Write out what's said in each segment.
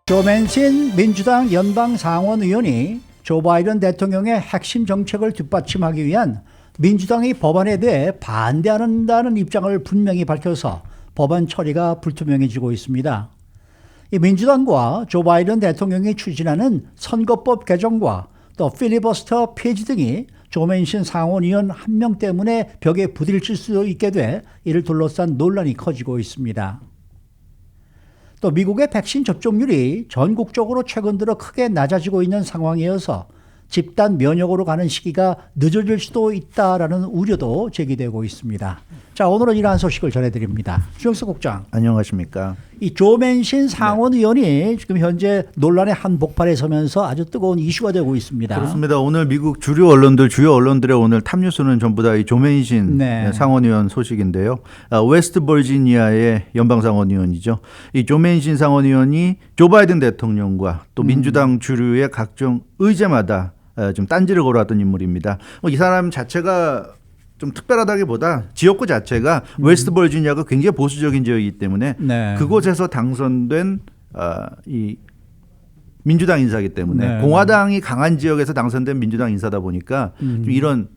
조 맨신 민주당 연방 상원의원이 조 바이든 대통령의 핵심 정책을 뒷받침하기 위한 민주당의 법안에 대해 반대한다는 입장을 분명히 밝혀서 법안 처리가 불투명해지고 있습니다. 이 민주당과 조 바이든 대통령이 추진하는 선거법 개정과 또 필리버스터 폐지 등이 조 맨신 상원의원 한 명 때문에 벽에 부딪힐 수 있게 돼 이를 둘러싼 논란이 커지고 있습니다. 또 미국의 백신 접종률이 전국적으로 최근 들어 크게 낮아지고 있는 상황이어서 집단 면역으로 가는 시기가 늦어질 수도 있다라는 우려도 제기되고 있습니다. 자, 오늘은 이러한 소식을 전해드립니다. 주영석 국장. 안녕하십니까. 이 조 맨신 상원의원이 지금 현재 논란의 한복판에 서면서 아주 뜨거운 이슈가 되고 있습니다. 그렇습니다. 오늘 미국 주요 언론들의 오늘 탑뉴스는 전부 다 이 조 맨신 상원의원 소식인데요. 웨스트 버지니아의 연방 상원의원이죠. 이 조 맨신 상원의원이 조 바이든 대통령과 또 민주당 주류의 각종 의제마다 좀 딴지를 걸어왔던 인물입니다. 이 사람 자체가 좀 특별하다기보다 지역구 자체가 웨스트 버지니아가 굉장히 보수적인 지역이기 때문에 그곳에서 당선된 이 민주당 인사이기 때문에 공화당이 강한 지역에서 당선된 민주당 인사다 보니까 좀 이런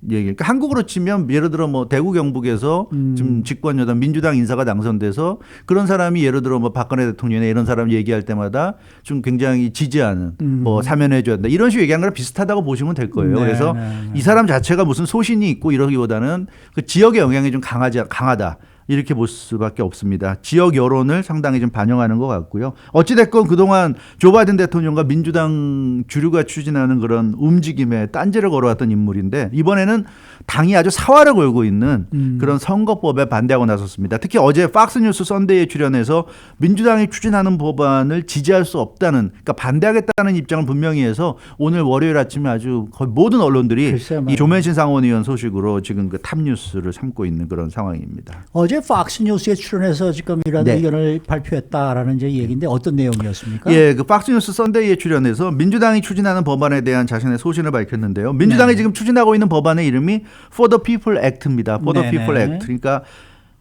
얘기. 그러니까 한국으로 치면 예를 들어 뭐 대구 경북에서 좀 집권 여당 민주당 인사가 당선돼서 그런 사람이 예를 들어 뭐 박근혜 대통령이나 이런 사람 얘기할 때마다 좀 굉장히 지지하는 뭐 사면해줘야 된다 이런 식으로 얘기하는 거랑 비슷하다고 보시면 될 거예요. 그래서 이 사람 자체가 무슨 소신이 있고 이러기보다는 그 지역의 영향이 좀 강하다. 이렇게 볼 수밖에 없습니다. 지역 여론을 상당히 좀 반영하는 것 같고요. 어찌됐건 그동안 조 바이든 대통령과 민주당 주류가 추진하는 그런 움직임에 딴지를 걸어왔던 인물인데 이번에는 당이 아주 사활을 걸고 있는 그런 선거법에 반대하고 나섰습니다. 특히 어제 팍스뉴스 선데이에 출연해서 민주당이 추진하는 법안을 지지할 수 없다는, 그러니까 반대하겠다는 입장을 분명히 해서 오늘 월요일 아침에 아주 거의 모든 언론들이 이 조 맨신 상원의원 소식으로 지금 그 탑뉴스를 삼고 있는 그런 상황입니다. 어제 팍스뉴스에 출연해서 지금 이런 의견을 발표했다라는 이제 얘기인데 어떤 내용이었습니까? 예, 그 팍스뉴스 선데이에 출연해서 민주당이 추진하는 법안에 대한 자신의 소신을 밝혔는데요. 민주당이 지금 추진하고 있는 법안의 이름이 For the People Act입니다. For the People Act. 그러니까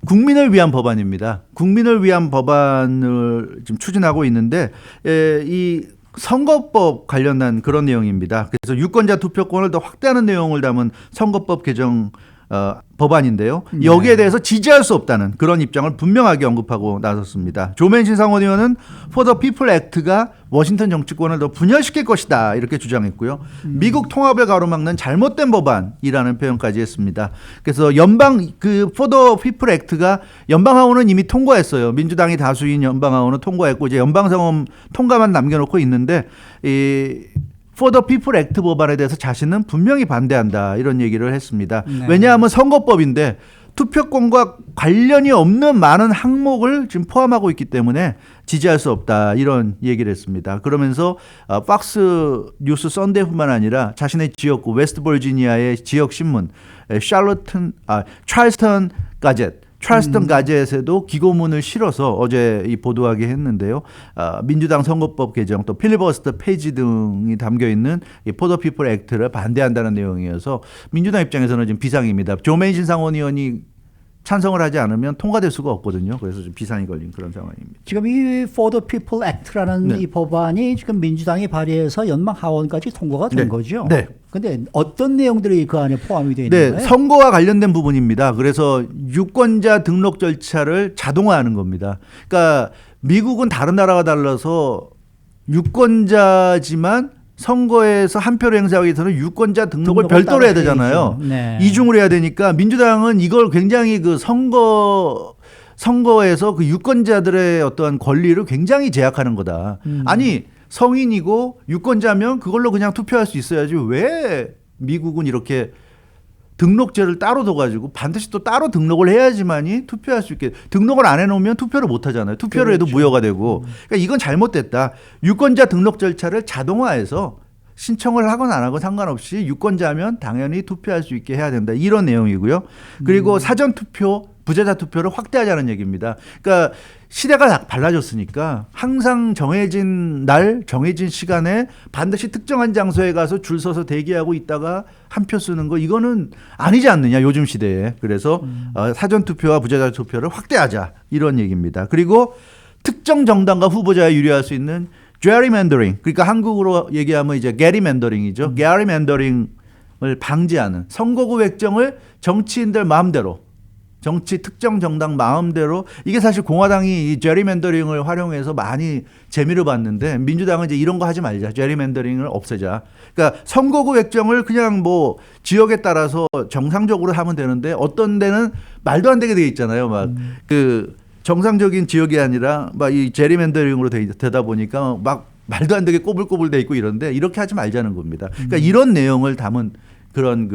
국민을 위한 법안입니다. 국민을 위한 법안을 지금 추진하고 있는데 이 선거법 관련한 그런 내용입니다. 그래서 유권자 투표권을 더 확대하는 내용을 담은 선거법 개정 법안인데요. 여기에 대해서 지지할 수 없다는 그런 입장을 분명하게 언급하고 나섰습니다. 조 맨신 상원의원은 For the People Act가 워싱턴 정치권을 더 분열시킬 것이다 이렇게 주장했고요. 미국 통합을 가로막는 잘못된 법안이라는 표현까지 했습니다. 그래서 연방 그 For the People Act가 연방하원은 이미 통과했어요. 민주당이 다수인 연방하원은 통과했고 이제 연방상원 통과만 남겨놓고 있는데 이 For the People Act 법안에 대해서 자신은 분명히 반대한다 이런 얘기를 했습니다. 왜냐하면 선거법인데 투표권과 관련이 없는 많은 항목을 지금 포함하고 있기 때문에 지지할 수 없다 이런 얘기를 했습니다. 그러면서 팍스 뉴스 선데이뿐만 아니라 자신의 지역구 웨스트 버지니아의 지역 신문 찰스턴 가젯에도 기고문을 실어서 어제 이 보도하게 했는데요. 민주당 선거법 개정 또 필리버스터 폐지 등이 담겨 있는 이 For the People Act를 반대한다는 내용이어서 민주당 입장에서는 지금 비상입니다. 조 맨신 상원의원이 찬성을 하지 않으면 통과될 수가 없거든요. 그래서 좀 비상이 걸린 그런 상황입니다. 지금 이 For the People Act라는 이 법안이 지금 민주당이 발의해서 연방 하원까지 통과가 된 거죠. 네. 근데 어떤 내용들이 그 안에 포함이 되어 있는 거예요? 선거와 관련된 부분입니다. 그래서 유권자 등록 절차를 자동화하는 겁니다. 그러니까 미국은 다른 나라와 달라서 유권자지만 선거에서 한 표를 행사하기 위해서는 유권자 등록을 별도로 해야 되잖아요. 이중으로 해야 되니까 민주당은 이걸 굉장히 그 선거에서 그 유권자들의 어떠한 권리를 굉장히 제약하는 거다. 아니 성인이고 유권자면 그걸로 그냥 투표할 수 있어야지 왜 미국은 이렇게 등록제를 따로 둬가지고 반드시 또 따로 등록을 해야지만이 투표할 수 있게 등록을 안 해놓으면 투표를 못 하잖아요. 투표를 해도 무효가 되고 그러니까 이건 잘못됐다. 유권자 등록 절차를 자동화해서 신청을 하건 안 하건 상관없이 유권자면 당연히 투표할 수 있게 해야 된다. 이런 내용이고요. 그리고 사전투표 부재자 투표를 확대하자는 얘기입니다. 그러니까 시대가 달라졌으니까 항상 정해진 날, 정해진 시간에 반드시 특정한 장소에 가서 줄 서서 대기하고 있다가 한 표 쓰는 거 이거는 아니지 않느냐 요즘 시대에. 그래서 사전 투표와 부재자 투표를 확대하자 이런 얘기입니다. 그리고 특정 정당과 후보자에 유리할 수 있는 gerrymandering, 그러니까 한국으로 얘기하면 이제 게리맨더링이죠. 게리맨더링을 방지하는 선거구 획정을 정치인들 마음대로, 정치 특정 정당 마음대로, 이게 사실 공화당이 이 제리맨더링을 활용해서 많이 재미를 봤는데 민주당은 이제 이런 거 하지 말자. 제리맨더링을 없애자. 그러니까 선거구 획정을 그냥 뭐 지역에 따라서 정상적으로 하면 되는데 어떤 데는 말도 안 되게 돼 있잖아요. 막 그 정상적인 지역이 아니라 막 이 제리맨더링으로 되다 보니까 막 말도 안 되게 꼬불꼬불 돼 있고 이런데 이렇게 하지 말자는 겁니다. 그러니까 이런 내용을 담은 그런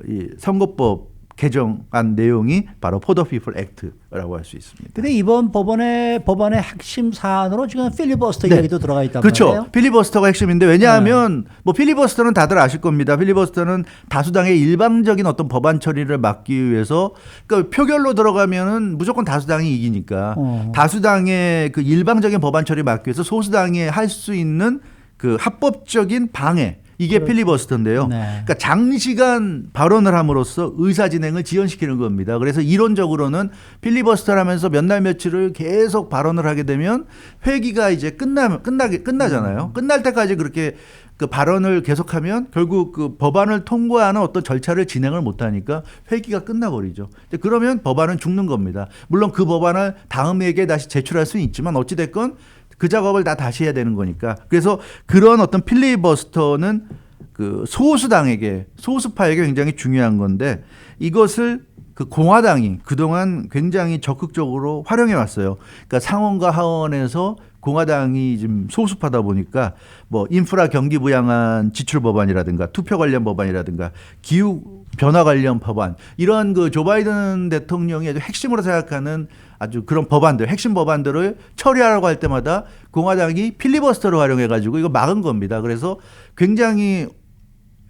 이 선거법 개정안 내용이 바로 For the People Act라고 할 수 있습니다. 근데 이번 법안의 핵심 사안으로 지금 필리버스터 네. 이야기도 들어가 있단 그렇죠. 말이에요. 필리버스터가 핵심인데 왜냐하면 뭐 필리버스터는 다들 아실 겁니다. 필리버스터는 다수당의 일방적인 어떤 법안 처리를 막기 위해서, 그러니까 표결로 들어가면은 무조건 다수당이 이기니까 다수당의 그 일방적인 법안 처리 막기 위해서 소수당이 할 수 있는 그 합법적인 방해, 이게 필리버스터인데요. 네. 그러니까 장시간 발언을 함으로써 의사 진행을 지연시키는 겁니다. 그래서 이론적으로는 필리버스터를 하면서 몇 날 며칠을 계속 발언을 하게 되면 회기가 이제 끝나잖아요. 끝날 때까지 그렇게 그 발언을 계속하면 결국 그 법안을 통과하는 어떤 절차를 진행을 못하니까 회기가 끝나버리죠. 그러면 법안은 죽는 겁니다. 물론 그 법안을 다음 회기에 다시 제출할 수는 있지만 어찌됐건 그 작업을 다 다시 해야 되는 거니까. 그래서 그런 어떤 필리버스터는 그 소수당에게, 소수파에게 굉장히 중요한 건데 이것을 그 공화당이 그동안 굉장히 적극적으로 활용해 왔어요. 그러니까 상원과 하원에서 공화당이 지금 소수파다 보니까 뭐 인프라 경기 부양안 지출 법안이라든가 투표 관련 법안이라든가 기후 변화 관련 법안, 이런 그 조 바이든 대통령이 아주 핵심으로 생각하는 아주 그런 법안들, 핵심 법안들을 처리하라고 할 때마다 공화당이 필리버스터를 활용해 가지고 이거 막은 겁니다. 그래서 굉장히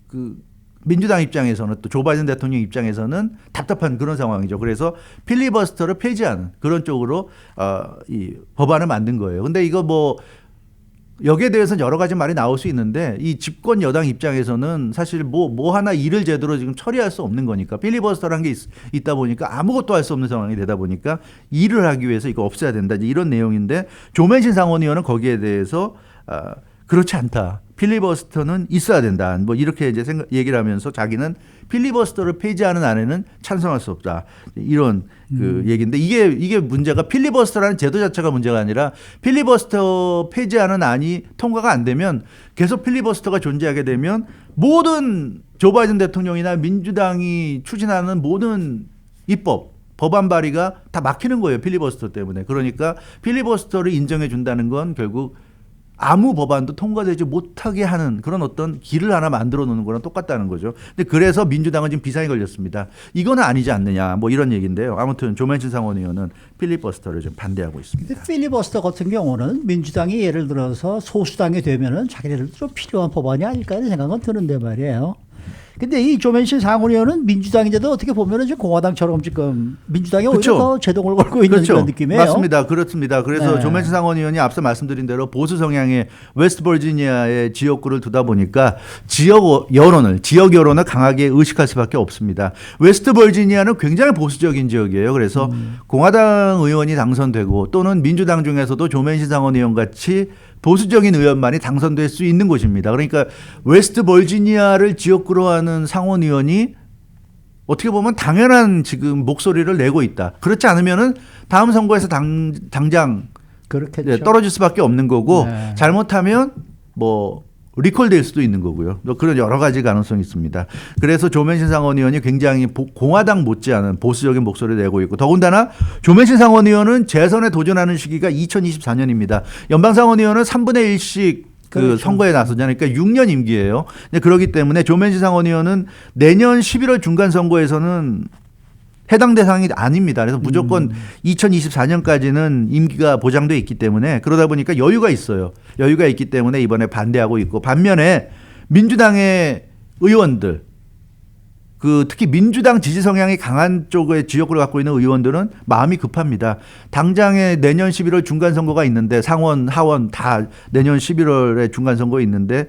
그 민주당 입장에서는 또 조 바이든 대통령 입장에서는 답답한 그런 상황이죠. 그래서 필리버스터를 폐지하는 그런 쪽으로 이 법안을 만든 거예요. 근데 이거 뭐 여기에 대해서는 여러 가지 말이 나올 수 있는데 이 집권 여당 입장에서는 사실 뭐 하나 일을 제대로 지금 처리할 수 없는 거니까, 필리버스터라는 게 있다 보니까 아무것도 할 수 없는 상황이 되다 보니까 일을 하기 위해서 이거 없애야 된다, 이런 내용인데 조맨신 상원의원은 거기에 대해서 그렇지 않다, 필리버스터는 있어야 된다, 뭐 이렇게 이제 얘기를 하면서 자기는 필리버스터를 폐지하는 안에는 찬성할 수 없다, 이런 그 얘기인데 이게 문제가 필리버스터라는 제도 자체가 문제가 아니라 필리버스터 폐지하는 안이 통과가 안 되면 계속 필리버스터가 존재하게 되면 모든 조 바이든 대통령이나 민주당이 추진하는 모든 입법 법안 발의가 다 막히는 거예요, 필리버스터 때문에. 그러니까 필리버스터를 인정해 준다는 건 결국 아무 법안도 통과되지 못하게 하는 그런 어떤 길을 하나 만들어 놓는 거랑 똑같다는 거죠. 근데 그래서 민주당은 지금 비상이 걸렸습니다. 이거는 아니지 않느냐, 뭐 이런 얘기인데요. 아무튼 조맨신 상원의원은 필리버스터를 좀 반대하고 있습니다. 근데 필리버스터 같은 경우는 민주당이 예를 들어서 소수당이 되면은 자기네들 좀 필요한 법안이 아닐까 하는 생각은 드는데 말이에요. 근데 이 조맨신 상원의원은 민주당인데도 어떻게 보면은 지금 공화당처럼 지금 민주당이 오히려 그렇죠. 더 제동을 걸고 있는 그렇죠. 그런 느낌이에요. 맞습니다. 그렇습니다. 그래서 네. 조맨신 상원의원이 앞서 말씀드린 대로 보수 성향의 웨스트 버지니아의 지역구를 두다 보니까 지역 여론을 강하게 의식할 수밖에 없습니다. 웨스트 버지니아는 굉장히 보수적인 지역이에요. 그래서 공화당 의원이 당선되고 또는 민주당 중에서도 조맨신 상원의원 같이 보수적인 의원만이 당선될 수 있는 곳입니다. 그러니까 웨스트 버지니아를 지역구로 하는 상원의원이 어떻게 보면 당연한 지금 목소리를 내고 있다. 그렇지 않으면은 다음 선거에서 당장 그렇겠죠. 떨어질 수밖에 없는 거고, 네. 잘못하면 뭐 리콜될 수도 있는 거고요. 그런 여러 가지 가능성이 있습니다. 그래서 조맨신 상원의원이 굉장히 공화당 못지않은 보수적인 목소리를 내고 있고, 더군다나 조맨신 상원의원은 재선에 도전하는 시기가 2024년입니다. 연방상원의원은 3분의 1씩 그 그렇죠. 선거에 나서잖아요. 그러니까 6년 임기예요. 그렇기 때문에 조맨신 상원의원은 내년 11월 중간 선거에서는 해당 대상이 아닙니다. 그래서 무조건 2024년까지는 임기가 보장돼 있기 때문에, 그러다 보니까 여유가 있어요. 여유가 있기 때문에 이번에 반대하고 있고, 반면에 민주당의 의원들, 특히 민주당 지지 성향이 강한 쪽의 지역구를 갖고 있는 의원들은 마음이 급합니다. 당장에 내년 11월 중간 선거가 있는데, 상원, 하원 다 내년 11월에 중간 선거 있는데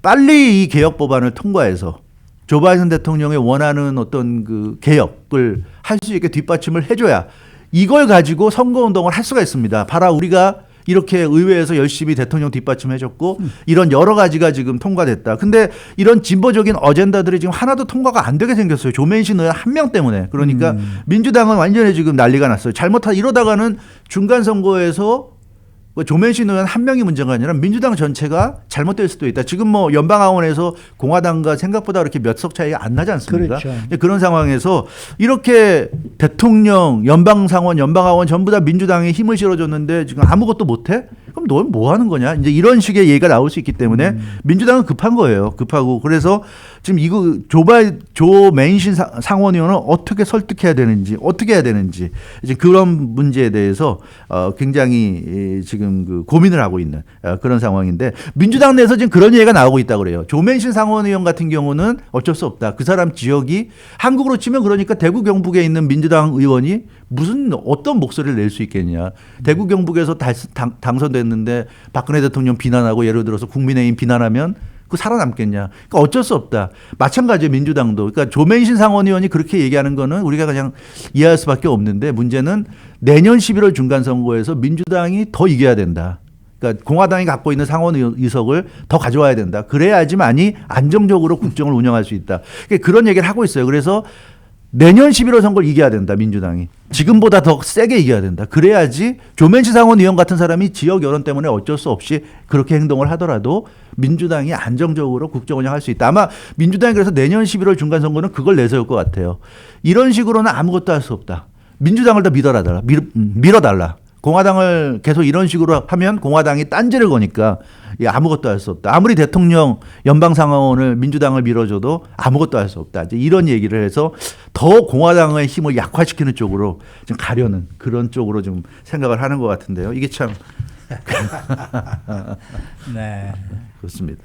빨리 이 개혁 법안을 통과해서 조 바이든 대통령이 원하는 어떤 그 개혁을 할 수 있게 뒷받침을 해줘야 이걸 가지고 선거운동을 할 수가 있습니다. 봐라, 우리가 이렇게 의회에서 열심히 대통령 뒷받침해줬고 이런 여러 가지가 지금 통과됐다. 근데 이런 진보적인 어젠다들이 지금 하나도 통과가 안 되게 생겼어요. 조맨신 의원 한 명 때문에. 그러니까 민주당은 완전히 지금 난리가 났어요. 이러다가는 중간 선거에서 조맨신 의원 한 명이 문제가 아니라 민주당 전체가 잘못될 수도 있다. 지금 뭐 연방하원에서 공화당과 생각보다 그렇게 몇 석 차이가 안 나지 않습니까? 그렇죠. 그런 상황에서 이렇게 대통령, 연방상원, 연방하원 전부 다 민주당에 힘을 실어줬는데 지금 아무것도 못해? 그럼 넌 뭐 하는 거냐? 이제 이런 식의 얘기가 나올 수 있기 때문에 민주당은 급한 거예요. 급하고. 그래서 지금 이거 조맨신 상원의원을 어떻게 설득해야 되는지, 어떻게 해야 되는지 이제 그런 문제에 대해서 굉장히 지금 그 고민을 하고 있는 그런 상황인데 민주당 내에서 지금 그런 얘기가 나오고 있다고 그래요. 조맨신 상원의원 같은 경우는 어쩔 수 없다. 그 사람 지역이 한국으로 치면 그러니까 대구 경북에 있는 민주당 의원이 무슨 어떤 목소리를 낼 수 있겠냐. 대구 경북에서 당선됐는데 박근혜 대통령 비난하고 예를 들어서 국민의힘 비난하면 그 살아남겠냐. 그러니까 어쩔 수 없다. 마찬가지예요. 민주당도. 그러니까 조맨신 상원의원이 그렇게 얘기하는 거는 우리가 그냥 이해할 수밖에 없는데 문제는 내년 11월 중간선거에서 민주당이 더 이겨야 된다. 그러니까 공화당이 갖고 있는 상원 의석을 더 가져와야 된다. 그래야지만이 안정적으로 국정을 운영할 수 있다. 그러니까 그런 얘기를 하고 있어요. 그래서 내년 11월 선거를 이겨야 된다. 민주당이. 지금보다 더 세게 이겨야 된다. 그래야지 조맨신 상원의원 같은 사람이 지역 여론 때문에 어쩔 수 없이 그렇게 행동을 하더라도 민주당이 안정적으로 국정 운영할 수 있다. 아마 민주당이 그래서 내년 11월 중간선거는 그걸 내세울 것 같아요. 이런 식으로는 아무것도 할 수 없다. 민주당을 더 밀어달라. 공화당을 계속 이런 식으로 하면 공화당이 딴지를 거니까 아무것도 할 수 없다. 아무리 대통령 연방상원을 민주당을 밀어줘도 아무것도 할 수 없다. 이제 이런 얘기를 해서 더 공화당의 힘을 약화시키는 쪽으로 좀 가려는 그런 쪽으로 좀 생각을 하는 것 같은데요. 이게 참 네. 그렇습니다.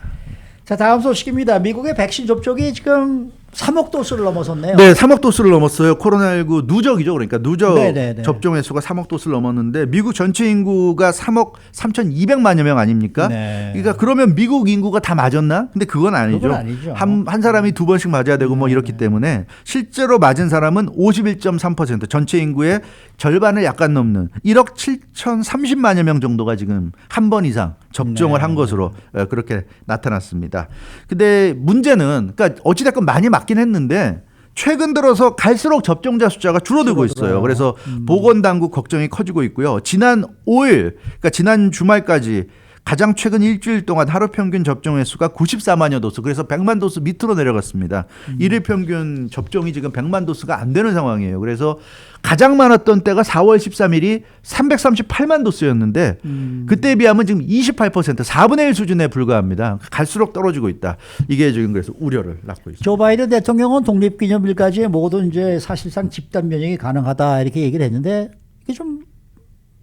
자, 다음 소식입니다. 미국의 백신 접종이 지금 3억 도수를 넘어섰네요. 네, 3억 도수를 넘었어요. 코로나19 누적이죠. 그러니까 누적 네네네. 접종 횟수가 3억 도수를 넘었는데 미국 전체 인구가 3억 3,200만여 명 아닙니까? 네. 그러니까 그러면 미국 인구가 다 맞았나? 근데 그건 아니죠. 그건 아니죠. 한 사람이 두 번씩 맞아야 되고 뭐 이렇기 때문에 실제로 맞은 사람은 51.3% 전체 인구의 절반을 약간 넘는 1억 7,030만여 명 정도가 지금 한 번 이상 접종을 한 것으로 그렇게 나타났습니다. 근데 문제는 그러니까 어찌됐건 많이 맞긴 했는데 최근 들어서 갈수록 접종자 숫자가 줄어들고 있어요. 그래서 보건당국 걱정이 커지고 있고요. 지난 5일, 그러니까 지난 주말까지 가장 최근 일주일 동안 하루 평균 접종 횟수가 94만여 도수, 그래서 100만 도수 밑으로 내려갔습니다. 일일 평균 접종이 지금 100만 도수가 안 되는 상황이에요. 그래서 가장 많았던 때가 4월 13일이 338만 도수였는데 그때에 비하면 지금 28%, 4분의 1 수준에 불과합니다. 갈수록 떨어지고 있다. 이게 지금 그래서 우려를 낳고 있습니다. 조 바이든 대통령은 독립기념일까지 모두 이제 사실상 집단 면역이 가능하다 이렇게 얘기를 했는데 이게 좀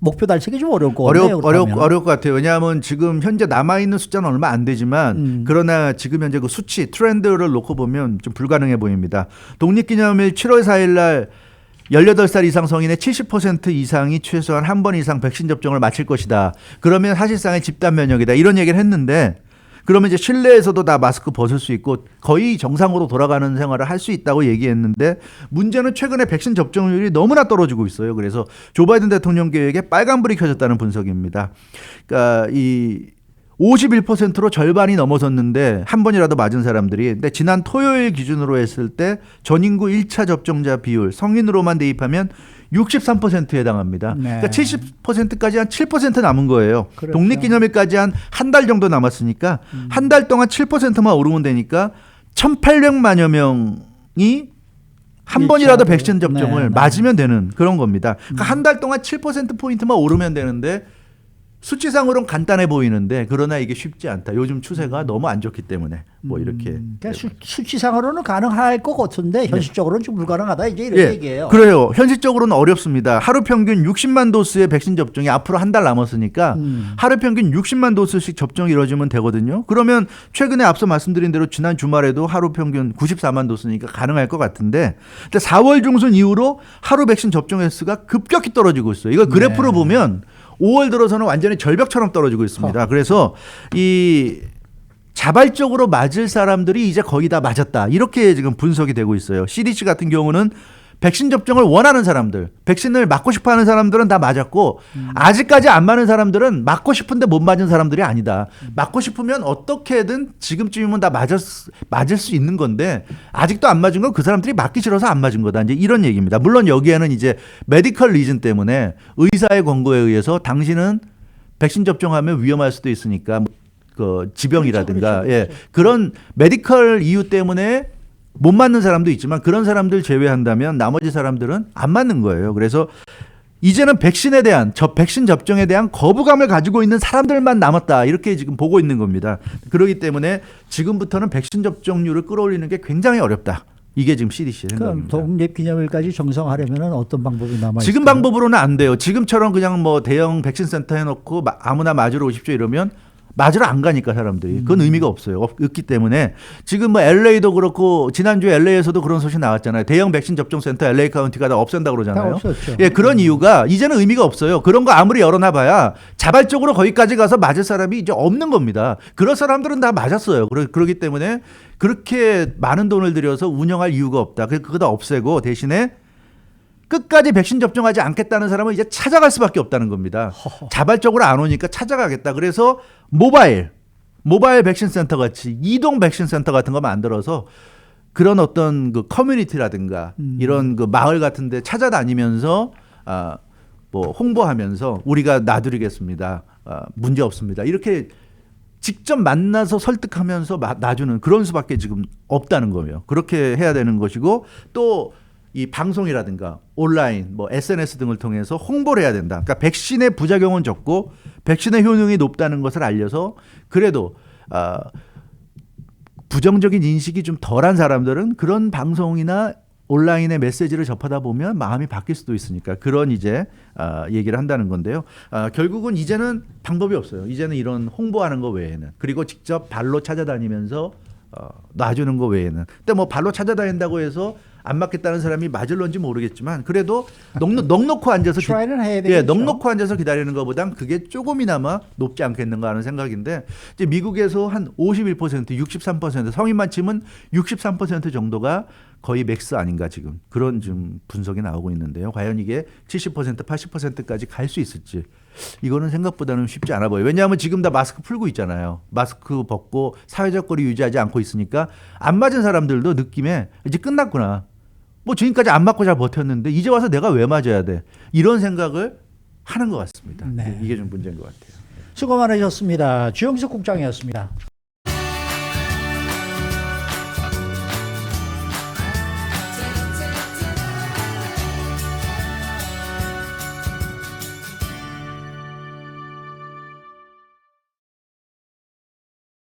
목표 달성이 좀 어려울 것 같네요. 어려울 것 같아요. 왜냐하면 지금 현재 남아있는 숫자는 얼마 안 되지만 그러나 지금 현재 그 수치 트렌드를 놓고 보면 좀 불가능해 보입니다. 독립기념일 7월 4일 날 18살 이상 성인의 70% 이상이 최소한 한 번 이상 백신 접종을 마칠 것이다. 그러면 사실상의 집단 면역이다. 이런 얘기를 했는데 그러면 이제 실내에서도 다 마스크 벗을 수 있고 거의 정상으로 돌아가는 생활을 할 수 있다고 얘기했는데 문제는 최근에 백신 접종률이 너무나 떨어지고 있어요. 그래서 조 바이든 대통령 계획에 빨간불이 켜졌다는 분석입니다. 그러니까 이 51%로 절반이 넘어섰는데 한 번이라도 맞은 사람들이, 근데 지난 토요일 기준으로 했을 때 전 인구 1차 접종자 비율 성인으로만 대입하면 63%에 해당합니다. 네. 그러니까 70%까지 한 7% 남은 거예요. 그렇죠. 독립기념일까지 한 달 정도 남았으니까 한 달 동안 7%만 오르면 되니까 1,800만여 명이 한 번이라도 백신 접종을 맞으면 되는 그런 겁니다. 그러니까 한 달 동안 7%포인트만 오르면 되는데 수치상으로는 간단해 보이는데 그러나 이게 쉽지 않다. 요즘 추세가 너무 안 좋기 때문에 뭐 이렇게. 그러니까 수치상으로는 가능할 것 같은데 현실적으로는 좀 불가능하다 이제 이런 얘기예요. 그래요. 현실적으로는 어렵습니다. 하루 평균 60만 도스의 백신 접종이 앞으로 한 달 남았으니까 하루 평균 60만 도스씩 접종이 이루어지면 되거든요. 그러면 최근에 앞서 말씀드린 대로 지난 주말에도 하루 평균 94만 도스니까 가능할 것 같은데 4월 중순 이후로 하루 백신 접종 횟수가 급격히 떨어지고 있어요. 이걸 그래프로 보면 5월 들어서는 완전히 절벽처럼 떨어지고 있습니다. 그래서 이 자발적으로 맞을 사람들이 이제 거의 다 맞았다. 이렇게 지금 분석이 되고 있어요. CDC 같은 경우는 백신 접종을 원하는 사람들, 백신을 맞고 싶어하는 사람들은 다 맞았고 아직까지 안 맞는 사람들은 맞고 싶은데 못 맞은 사람들이 아니다. 맞고 싶으면 어떻게든 지금쯤이면 다 맞을 수 있는 건데 아직도 안 맞은 건 그 사람들이 맞기 싫어서 안 맞은 거다. 이제 이런 얘기입니다. 물론 여기에는 이제 메디컬 리즌 때문에 의사의 권고에 의해서 당신은 백신 접종하면 위험할 수도 있으니까 그 지병이라든가 그렇죠. 예, 그런 메디컬 이유 때문에 못 맞는 사람도 있지만 그런 사람들 제외한다면 나머지 사람들은 안 맞는 거예요. 그래서 이제는 백신에 대한 백신 접종에 대한 거부감을 가지고 있는 사람들만 남았다. 이렇게 지금 보고 있는 겁니다. 그렇기 때문에 지금부터는 백신 접종률을 끌어올리는 게 굉장히 어렵다. 이게 지금 CDC의 그럼 생각입니다. 독립기념일까지 정상하려면 어떤 방법이 남아 있을까요? 지금 방법으로는 안 돼요. 지금처럼 그냥 뭐 대형 백신 센터 해놓고 아무나 맞으러 오십시오 이러면 맞으러 안 가니까 사람들이. 그건 의미가 없어요. 없기 때문에 지금 뭐 LA도 그렇고 지난주에 LA에서도 그런 소식 나왔잖아요. 대형 백신 접종 센터 LA 카운티가 다 없앤다고 그러잖아요. 다 없었죠. 예, 그런 이유가 이제는 의미가 없어요. 그런 거 아무리 열어놔봐야 자발적으로 거기까지 가서 맞을 사람이 이제 없는 겁니다. 그런 사람들은 다 맞았어요. 그렇기 때문에 그렇게 많은 돈을 들여서 운영할 이유가 없다. 그거 다 없애고 대신에 끝까지 백신 접종하지 않겠다는 사람은 이제 찾아갈 수밖에 없다는 겁니다. 자발적으로 안 오니까 찾아가겠다. 그래서 모바일 백신 센터 같이 이동 백신 센터 같은 거 만들어서 그런 어떤 그 커뮤니티라든가 이런 그 마을 같은 데 찾아다니면서 뭐 홍보하면서 우리가 놔드리겠습니다. 문제 없습니다. 이렇게 직접 만나서 설득하면서 놔주는 그런 수밖에 지금 없다는 거예요. 그렇게 해야 되는 것이고 또 이 방송이라든가 온라인 뭐 SNS 등을 통해서 홍보를 해야 된다. 그러니까 백신의 부작용은 적고 백신의 효능이 높다는 것을 알려서 그래도 부정적인 인식이 좀 덜한 사람들은 그런 방송이나 온라인의 메시지를 접하다 보면 마음이 바뀔 수도 있으니까 그런 이제 얘기를 한다는 건데요. 결국은 이제는 방법이 없어요. 이제는 이런 홍보하는 거 외에는 그리고 직접 발로 찾아다니면서 놔주는 거 외에는. 근데 뭐 발로 찾아다닌다고 해서 안 맞겠다는 사람이 맞을런지 모르겠지만 그래도 넉넉히 앉아서 트라이는 해야 되겠죠. 예, 넉넉히 앉아서 기다리는 것보단 그게 조금이나마 높지 않겠는가 하는 생각인데 이제 미국에서 한 51%, 63% 성인만 치면 63% 정도가 거의 맥스 아닌가 지금 그런 좀 분석이 나오고 있는데요. 과연 이게 70%, 80%까지 갈 수 있을지 이거는 생각보다는 쉽지 않아 보여요. 왜냐하면 지금 다 마스크 풀고 있잖아요. 마스크 벗고 사회적 거리 유지하지 않고 있으니까 안 맞은 사람들도 느낌에 이제 끝났구나. 뭐 지금까지 안 맞고 잘 버텼는데 이제 와서 내가 왜 맞아야 돼? 이런 생각을 하는 것 같습니다. 네. 이게 좀 문제인 것 같아요. 수고 많으셨습니다. 주영석 국장이었습니다.